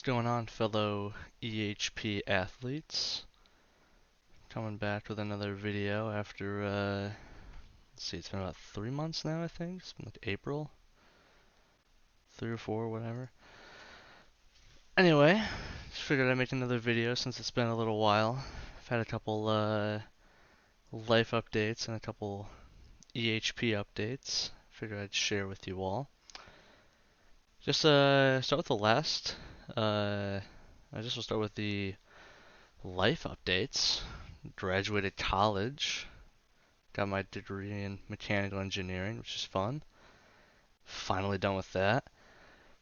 going on, fellow EHP athletes? Coming back with another video after, let's see, it's been about 3 months now, I think. It's been like April, 3 or 4, whatever. Anyway, just figured I'd make another video since it's been a little while. I've had a couple, life updates and a couple EHP updates. Figured I'd share with you all. Just, start with the last, I just will start with the life updates. Graduated college. Got my degree in mechanical engineering, which is fun. Finally done with that.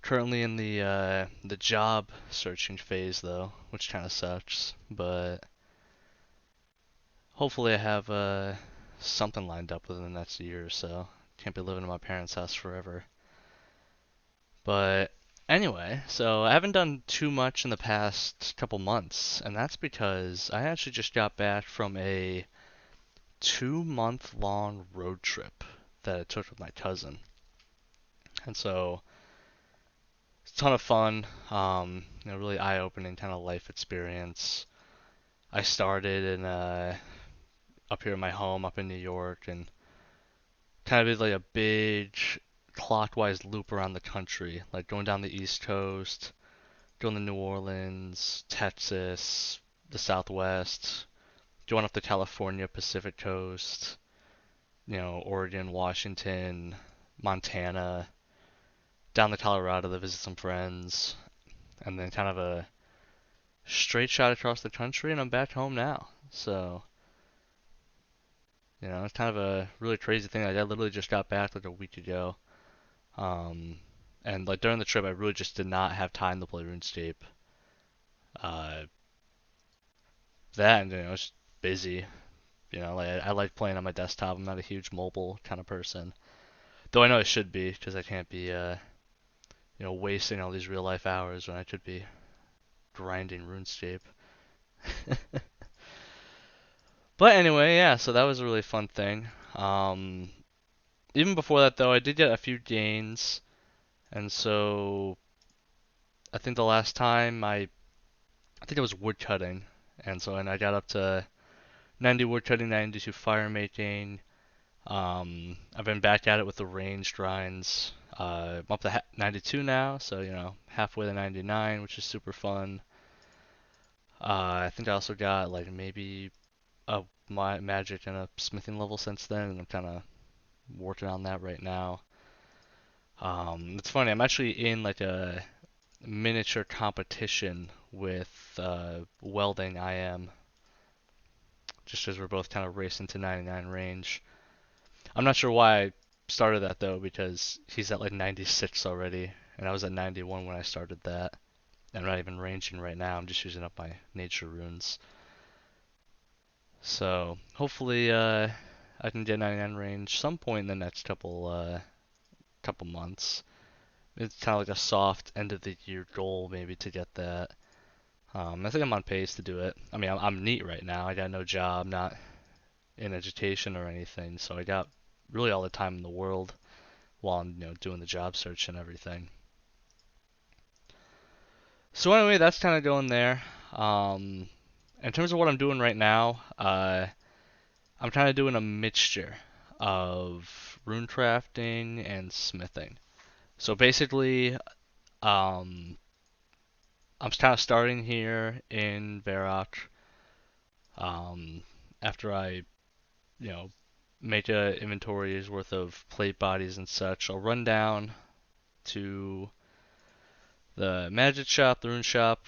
Currently in the job searching phase though, which kind of sucks. But hopefully I have something lined up within the next year or so. Can't be living in my parents' house forever. But anyway, so I haven't done too much in the past couple months, and that's because I actually just got back from a 2-month long road trip that I took with my cousin. And so it's a ton of fun, really eye-opening kind of life experience. I started in up here in my home up in New York and kind of did like a big clockwise loop around the country, like going down the East Coast, going to New Orleans, Texas, the Southwest, going up the California Pacific Coast, Oregon, Washington, Montana, down to Colorado to visit some friends, and then kind of a straight shot across the country, and I'm back home now. So, it's kind of a really crazy thing. Like, I literally just got back like a week ago, and like during the trip, I really just did not have time to play RuneScape. Uh, that and I was busy. Like I like playing on my desktop. I'm not a huge mobile kind of person, though I know I should be because I can't be wasting all these real life hours when I could be grinding RuneScape. But anyway, yeah, so that was a really fun thing. Even before that, though, I did get a few gains, and so I think the last time I think it was woodcutting, and I got up to 90 woodcutting, 92 fire making. I've been back at it with the range grinds. I'm up to 92 now, so halfway to 99, which is super fun. I think I also got like maybe a magic and a smithing level since then, and I'm kind of working on that right now. It's funny, I'm actually in like a miniature competition with welding IM, just as we're both kind of racing to 99 range. I'm not sure why I started that though, because he's at like 96 already, and I was at 91 when I started that. I'm not even ranging right now, I'm just using up my nature runes. So hopefully I can get 99 range some point in the next couple months. It's kind of like a soft end of the year goal maybe to get that. I think I'm on pace to do it. I mean, I'm neat right now. I got no job, not in education or anything, so I got really all the time in the world while I'm doing the job search and everything. So anyway, that's kind of going there. In terms of what I'm doing right now, I'm kind of doing a mixture of rune crafting and smithing. So basically, um, I'm kind of starting here in Varrock. After I, you know, make a inventory's worth of plate bodies and such, I'll run down to the magic shop, the rune shop,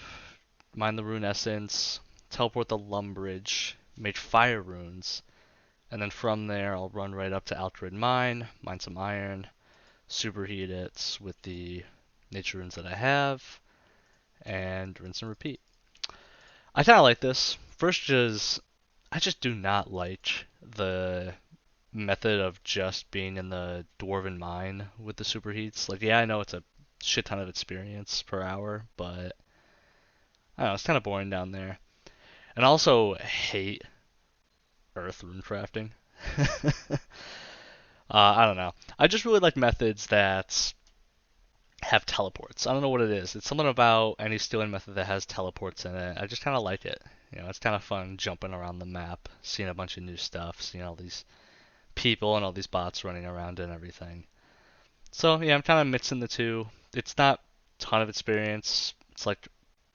mine the rune essence, teleport the lumbridge, make fire runes, and then from there I'll run right up to Alkrid mine some iron, superheat it with the nature runes that I have, and rinse and repeat. I kind of like this. First, because I just do not like the method of just being in the dwarven mine with the superheats. Like, yeah, I know it's a shit ton of experience per hour, but I don't know, it's kind of boring down there. And I also hate earth rune crafting. I don't know. I just really like methods that have teleports. I don't know what it is. It's something about any stealing method that has teleports in it. I just kind of like it. It's kind of fun jumping around the map, seeing a bunch of new stuff, seeing all these people and all these bots running around and everything. So yeah, I'm kind of mixing the two. It's not a ton of experience. It's like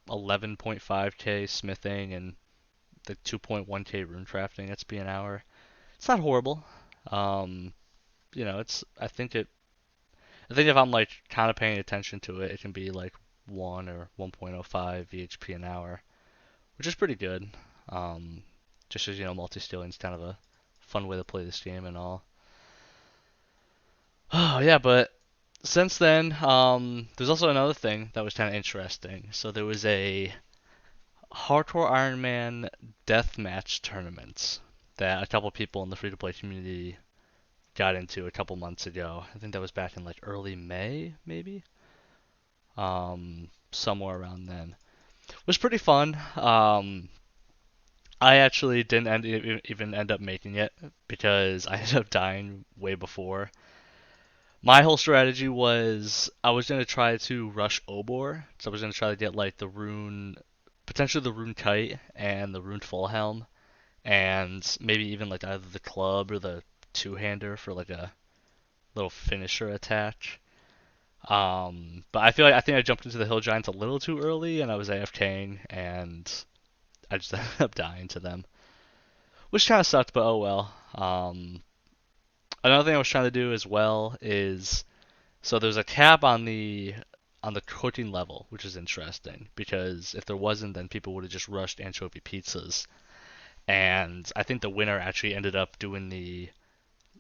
11.5k smithing and the 2.1k rune crafting XP an hour. It's not horrible. Um, it's I think if I'm like kind of paying attention to it, it can be like 1 or 1.05 VHP an hour, which is pretty good. Um, just as multi-stealing is kind of a fun way to play this game and all. Oh yeah, but since then, there's also another thing that was kind of interesting. So there was a hardcore Iron Man deathmatch tournament that a couple people in the free-to-play community got into a couple months ago. I think that was back in like early May, maybe, somewhere around then. It was pretty fun. I actually didn't even end up making it because I ended up dying way before. My whole strategy was I was gonna try to rush Obor, so I was gonna try to get like the rune, potentially the rune kite and the rune full helm, and maybe even like either the club or the two-hander for like a little finisher attack. But I think I jumped into the hill giants a little too early, and I was AFKing, and I just ended up dying to them, which kind of sucked. But oh well. Another thing I was trying to do as well is so there's a cap on the cooking level, which is interesting because if there wasn't, then people would have just rushed anchovy pizzas. And I think the winner actually ended up doing the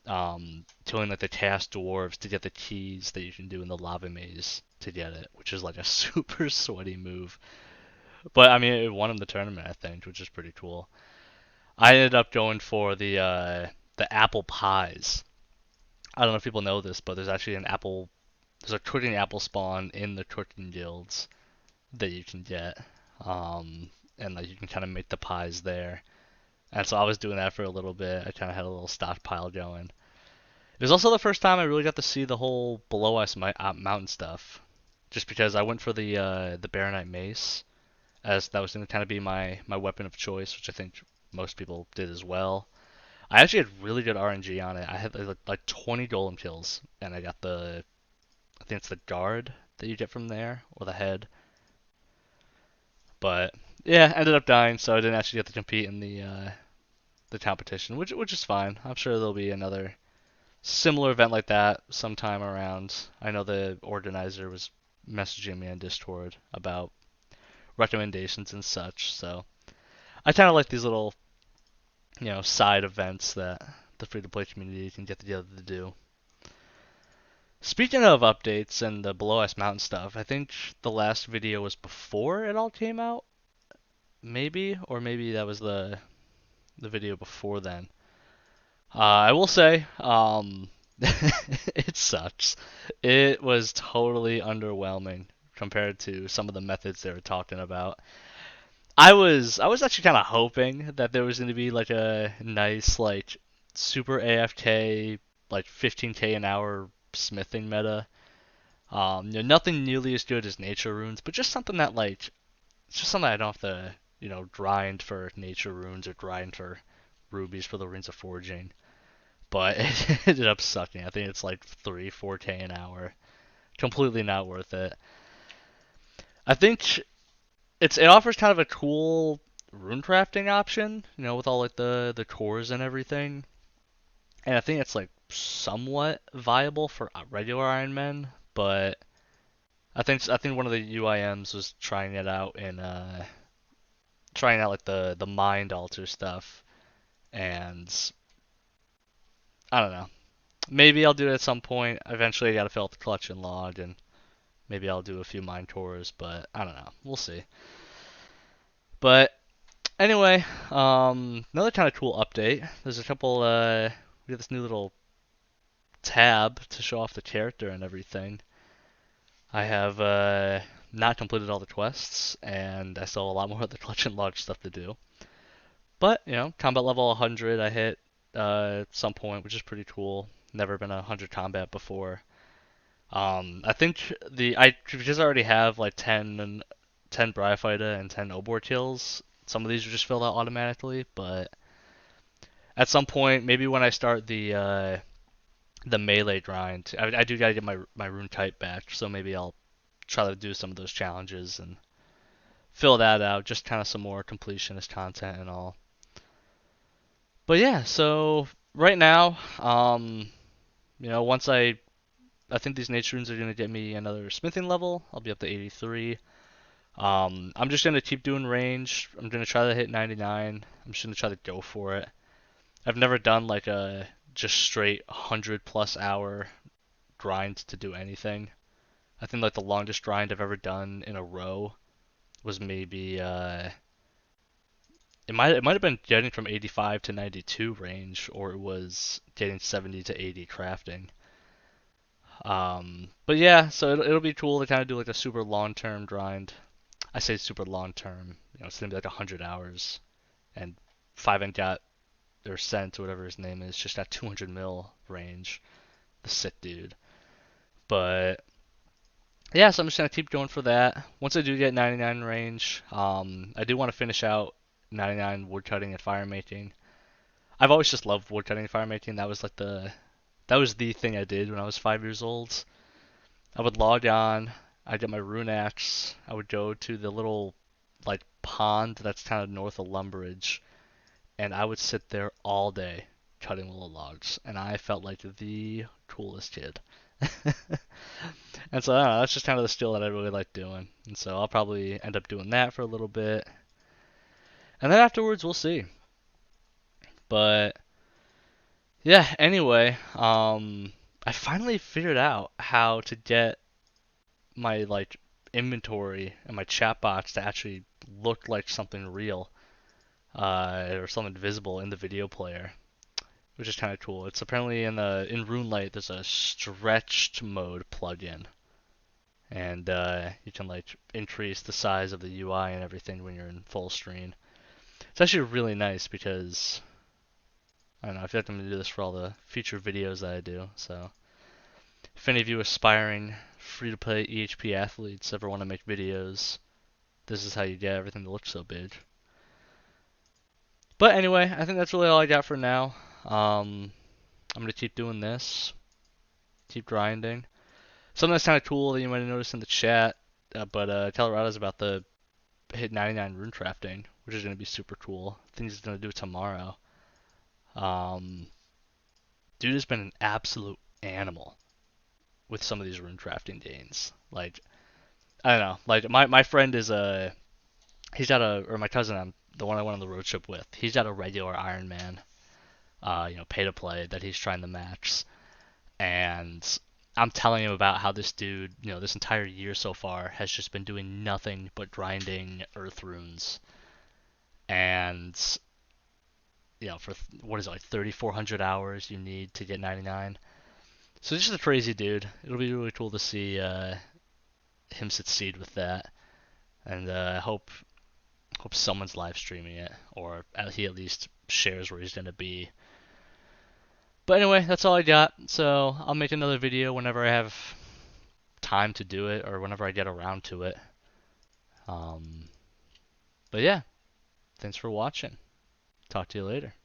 killing like the task dwarves to get the keys that you can do in the lava maze to get it, which is like a super sweaty move. But I mean, it won him the tournament, I think, which is pretty cool. I ended up going for the apple pies. I don't know if people know this, but there's a cooking apple spawn in the cooking guilds that you can get, and like you can kind of make the pies there. And so I was doing that for a little bit. I kind of had a little stockpile going. It was also the first time I really got to see the whole below ice mountain stuff, just because I went for the Baronite mace, as that was going to kind of be my weapon of choice, which I think most people did as well. I actually had really good RNG on it. I had like 20 golem kills, and I got I think it's the guard that you get from there, or the head. But yeah, ended up dying, so I didn't actually get to compete in the competition, which is fine. I'm sure there'll be another similar event like that sometime around. I know the organizer was messaging me on Discord about recommendations and such, so I kind of like these little, side events that the free-to-play community can get together to do. Speaking of updates and the Below Ice Mountain stuff, I think the last video was before it all came out, maybe, or maybe that was the video before then. I will say, it sucks. It was totally underwhelming compared to some of the methods they were talking about. I was actually kind of hoping that there was going to be like a nice like super AFK like 15k an hour smithing meta. Nothing nearly as good as nature runes, but just something that like it's just something I don't have to grind for nature runes or grind for rubies for the runes of forging. But it ended up sucking. I think it's like 3-4k an hour. Completely not worth it. I think it offers kind of a cool rune crafting option, with all like the cores and everything. And I think it's like somewhat viable for regular Iron Men, but I think one of the UIMs was trying it out in trying out like the mind altar stuff, and I don't know. Maybe I'll do it at some point. Eventually, I gotta fill out the collection log, and maybe I'll do a few mind cores, but I don't know. We'll see. But anyway, another kind of cool update. There's a couple. We got this new little tab to show off the character and everything. I have not completed all the quests, and I still have a lot more of the collection log stuff to do. But combat level 100 I hit at some point, which is pretty cool. Never been 100 combat before. I think I because I already have like 10 Bryophyta and 10 Obor kills. Some of these are just filled out automatically, but at some point, maybe when I start the melee grind, I do gotta get my rune type back, so maybe I'll try to do some of those challenges and fill that out, just kind of some more completionist content and all. But yeah, so right now, once I think these nature runes are gonna get me another smithing level. I'll be up to 83. I'm just gonna keep doing range. I'm gonna try to hit 99. I'm just gonna try to go for it. I've never done like a just straight 100 plus hour grind to do anything. I think like the longest grind I've ever done in a row was maybe it might have been getting from 85 to 92 range, or it was getting 70 to 80 crafting. But yeah, so it'll be cool to kind of do like a super long term grind. I say super long term, it's gonna be like 100 hours, and Five and got or Cent, whatever his name is, just at 200 mil range, the sit dude. But yeah, so I'm just gonna keep going for that. Once I do get 99 range, I do want to finish out 99 woodcutting and fire making. I've always just loved woodcutting and fire making. That was the thing I did when I was 5 years old. I would log on, I'd get my rune axe, I would go to the little like pond that's kind of north of Lumbridge, and I would sit there all day cutting little logs, and I felt like the coolest kid. And so I don't know, that's just kind of the skill that I really like doing. And so I'll probably end up doing that for a little bit. And then afterwards we'll see. But yeah, anyway, I finally figured out how to get my like inventory and my chat box to actually look like something real, or something visible in the video player, which is kind of cool. It's apparently in RuneLight there's a stretched mode plugin, and you can like increase the size of the UI and everything when you're in full screen. It's actually really nice because I don't know. I feel like I'm gonna do this for all the future videos that I do. So if any of you aspiring free-to-play EHP athletes ever want to make videos, this is how you get everything to look so big. But anyway, I think that's really all I got for now. I'm gonna keep doing this, keep grinding. Something that's kind of cool that you might have noticed in the chat, but Colorado's about to hit 99 rune crafting, which is gonna be super cool. I think he's gonna do it tomorrow. Um, Dude has been an absolute animal with some of these rune crafting gains. Like I don't know, like my friend is or my cousin, the one I went on the road trip with. He's got a regular Iron Man, pay to play that he's trying to match, and I'm telling him about how this dude, this entire year so far has just been doing nothing but grinding Earth runes, and for what is it, like 3,400 hours you need to get 99. So he's just a crazy dude. It'll be really cool to see him succeed with that, and I hope someone's live streaming it, or he at least shares where he's gonna be. But anyway, that's all I got. So I'll make another video whenever I have time to do it, or whenever I get around to it. Um, but yeah, thanks for watching. Talk to you later.